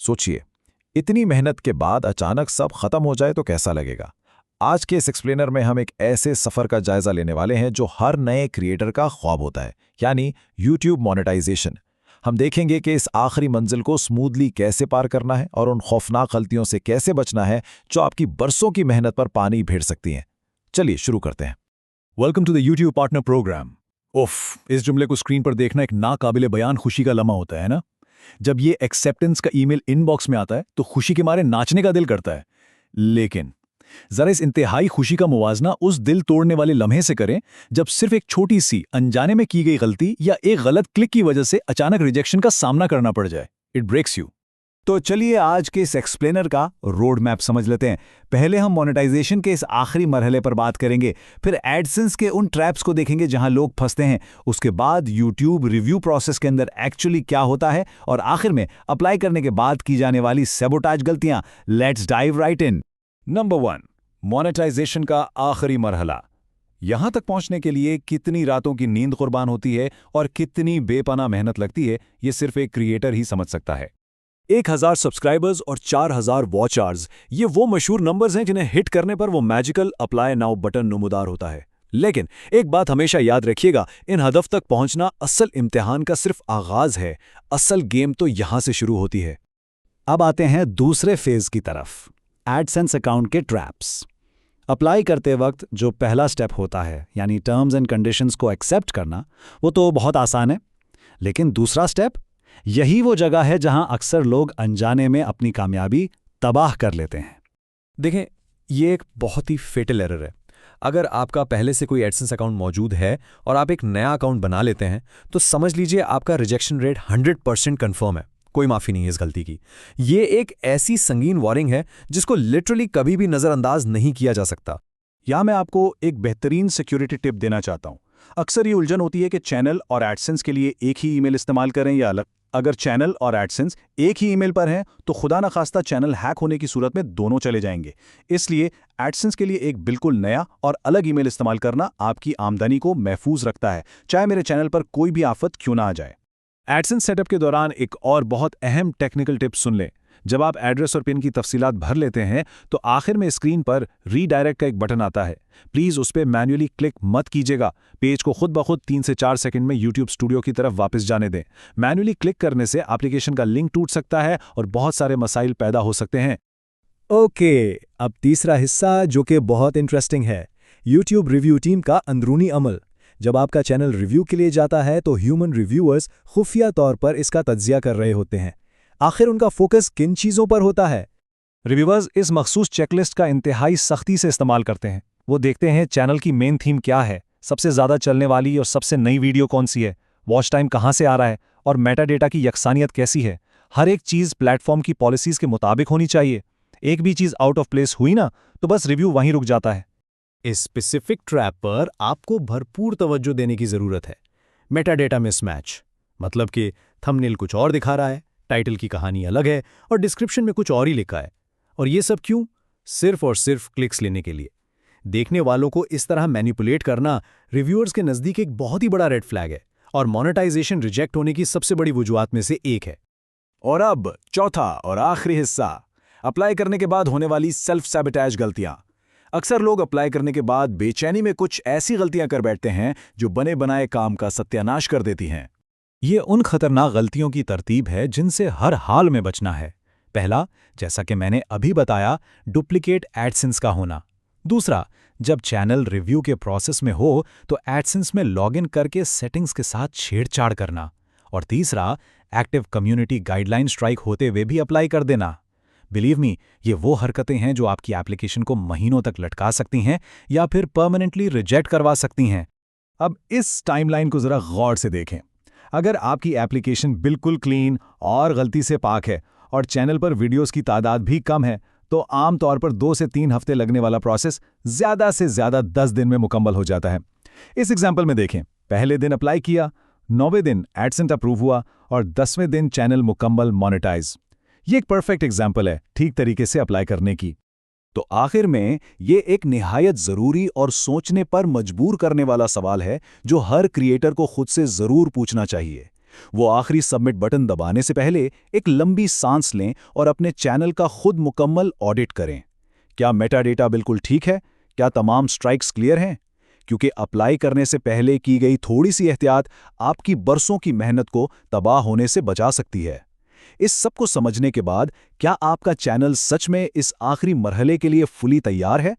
सोचिए, इतनी मेहनत के बाद अचानक सब खत्म हो जाए तो कैसा लगेगा। आज के इस एक्सप्लेनर में हम एक ऐसे सफर का जायजा लेने वाले हैं जो हर नए क्रिएटर का ख्वाब होता है, यानी यूट्यूब मोनेटाइजेशन। हम देखेंगे कि इस आखिरी मंजिल को स्मूथली कैसे पार करना है और उन खौफनाक गलतियों से कैसे बचना है जो आपकी बरसों की मेहनत पर पानी फेर सकती हैं। चलिए शुरू करते हैं। Welcome to the YouTube partner program. इस जुमले को स्क्रीन पर देखना एक नाकाबिले बयान खुशी का लम्हा होता है ना। जब ये एक्सेप्टेंस का ईमेल इनबॉक्स में आता है तो खुशी के मारे नाचने का दिल करता है, लेकिन जरा इस इंतहाई खुशी का मुवाजना उस दिल तोड़ने वाले लम्हे से करें जब सिर्फ एक छोटी सी अनजाने में की गई गलती या एक गलत क्लिक की वजह से अचानक रिजेक्शन का सामना करना पड़ जाए। It breaks you. तो चलिए आज के इस एक्सप्लेनर का रोड मैप समझ लेते हैं। पहले हम मोनेटाइजेशन के इस आखिरी मरहले पर बात करेंगे, फिर एडसेंस के उन ट्रैप्स को देखेंगे जहां लोग फंसते हैं, उसके बाद यूट्यूब रिव्यू प्रोसेस के अंदर एक्चुअली क्या होता है, और आखिर में अप्लाई करने के बाद की जाने वाली सैबोटाज गलतियां। Let's dive right in. Number 1, monetisation का आखिरी मरहला। यहां तक पहुंचने के लिए कितनी रातों की नींद कुर्बान होती है और कितनी बेपनाह मेहनत लगती है, ये सिर्फ एक क्रिएटर ही समझ सकता है। 1000 सब्सक्राइबर्स और 4000 वॉच आवर्स, ये वो मशहूर नंबर्स हैं जिन्हें हिट करने पर वो मैजिकल अप्लाई नाउ बटन नुमदार होता है। लेकिन एक बात हमेशा याद रखिएगा, इन हदफ तक पहुंचना असल इम्तिहान का सिर्फ आगाज है। असल गेम तो यहां से शुरू होती है। अब आते हैं दूसरे फेज की तरफ, एडसेंस अकाउंट के ट्रैप्स। अप्लाई करते वक्त जो पहला स्टेप होता है, यानी टर्म्स एंड कंडीशंस को एक्सेप्ट करना, वो तो बहुत आसान है। लेकिन दूसरा स्टेप, यही वो जगह है जहां अक्सर लोग अनजाने में अपनी कामयाबी तबाह कर लेते हैं। देखें, ये एक बहुत ही फेटल एरर है। अगर आपका पहले से कोई एडसेंस अकाउंट मौजूद है और आप एक नया अकाउंट बना लेते हैं तो समझ लीजिए आपका रिजेक्शन रेट 100% कन्फर्म है। कोई माफ़ी नहीं है इस गलती की। ये एक ऐसी संगीन वार्निंग है जिसको लिटरली कभी भी नज़रअंदाज नहीं किया जा सकता। यहां मैं आपको एक बेहतरीन सिक्योरिटी टिप देना चाहता हूं। अक्सर ये उलझन होती है कि चैनल और एडसेंस के लिए एक ही ईमेल इस्तेमाल करें या अलग। अगर चैनल और एडसेंस एक ही ईमेल पर हैं तो खुदा न खास्ता चैनल हैक होने की सूरत में दोनों चले जाएंगे। इसलिए एडसेंस के लिए एक बिल्कुल नया और अलग ईमेल इस्तेमाल करना आपकी आमदनी को महफूज रखता है, चाहे मेरे चैनल पर कोई भी आफत क्यों ना आ जाए। एडसेंस सेटअप के दौरान एक और बहुत अहम टेक्निकल टिप सुन लें। जब आप एड्रेस और पिन की तफसीलात भर लेते हैं तो आखिर में स्क्रीन पर रीडायरेक्ट का एक बटन आता है। प्लीज़ उस पर मैन्युअली क्लिक मत कीजिएगा। पेज को खुद ब खुद 3 से 4 सेकंड में यूट्यूब स्टूडियो की तरफ वापस जाने दें। मैन्युअली क्लिक करने से एप्लीकेशन का लिंक टूट सकता है और बहुत सारे मसाइल पैदा हो सकते हैं। ओके, अब तीसरा हिस्सा जो कि बहुत इंटरेस्टिंग है, यूट्यूब रिव्यू टीम का अंदरूनी अमल। जब आपका चैनल रिव्यू के लिए जाता है तो ह्यूमन रिव्यूअर्स खुफिया तौर पर इसका तज्जिया कर रहे होते हैं। आखिर उनका फोकस किन चीज़ों पर होता है? रिव्यूअर्स इस मखसूस चेकलिस्ट का इंतहाई सख्ती से इस्तेमाल करते हैं। वो देखते हैं चैनल की मेन थीम क्या है, सबसे ज़्यादा चलने वाली और सबसे नई वीडियो कौन सी है, वॉच टाइम कहाँ से आ रहा है और मेटा डेटा की यकसानियत कैसी है। हर एक चीज़ प्लेटफॉर्म की पॉलिसीज़ के मुताबिक होनी चाहिए। एक भी चीज़ आउट ऑफ प्लेस हुई ना तो बस रिव्यू वहीं रुक जाता है। इस स्पेसिफिक ट्रैप पर आपको भरपूर तवज्जो देने की ज़रूरत है। मेटा डेटा मिसमैच, मतलब कि थंबनेल कुछ और दिखा रहा है, टाइटल की कहानी अलग है और डिस्क्रिप्शन में कुछ और ही लिखा है। और ये सब क्यों? सिर्फ और सिर्फ क्लिक्स लेने के लिए। देखने वालों को इस तरह मैनिपुलेट करना रिव्यूअर्स के नज़दीक एक बहुत ही बड़ा रेड फ्लैग है और मोनेटाइजेशन रिजेक्ट होने की सबसे बड़ी वजूहात में से एक है। और अब चौथा और आखिरी हिस्सा, अप्लाई करने के बाद होने वाली सेल्फ सैबोटेज गलतियां। अक्सर लोग अप्लाई करने के बाद बेचैनी में कुछ ऐसी गलतियां कर बैठते हैं जो बने बनाए काम का सत्यानाश कर देती हैं। ये उन खतरनाक गलतियों की तरतीब है जिनसे हर हाल में बचना है। पहला, जैसा कि मैंने अभी बताया, डुप्लीकेट एडसेंस का होना। दूसरा, जब चैनल रिव्यू के प्रोसेस में हो तो एडसेंस में लॉगिन करके सेटिंग्स के साथ छेड़छाड़ करना। और तीसरा, एक्टिव कम्युनिटी गाइडलाइन स्ट्राइक होते हुए भी अप्लाई कर देना। बिलीव मी, ये वो हरकतें हैं जो आपकी एप्लीकेशन को महीनों तक लटका सकती हैं या फिर परमानेंटली रिजेक्ट करवा सकती हैं। अब इस टाइमलाइन को जरा गौर से देखें। अगर आपकी एप्लीकेशन बिल्कुल क्लीन और गलती से पाक है और चैनल पर वीडियोस की तादाद भी कम है तो आम तौर पर 2 से 3 हफ्ते लगने वाला प्रोसेस ज़्यादा से ज़्यादा 10 दिन में मुकम्मल हो जाता है। इस एग्जाम्पल में देखें, पहले दिन अप्लाई किया, 9वें दिन एडसेंस अप्रूव हुआ और 10वें दिन चैनल मुकम्मल मोनेटाइज। ये एक परफेक्ट एग्जाम्पल है ठीक तरीके से अप्लाई करने की। तो आखिर में ये एक निहायत ज़रूरी और सोचने पर मजबूर करने वाला सवाल है जो हर क्रिएटर को खुद से ज़रूर पूछना चाहिए। वो आखिरी सबमिट बटन दबाने से पहले एक लंबी सांस लें और अपने चैनल का खुद मुकम्मल ऑडिट करें। क्या मेटा डेटा बिल्कुल ठीक है? क्या तमाम स्ट्राइक्स क्लियर हैं? क्योंकि अप्लाई करने से पहले की गई थोड़ी सी एहतियात आपकी बरसों की मेहनत को तबाह होने से बचा सकती है। इस सब को समझने के बाद क्या आपका चैनल सच में इस आखिरी मरहले के लिए फुली तैयार है?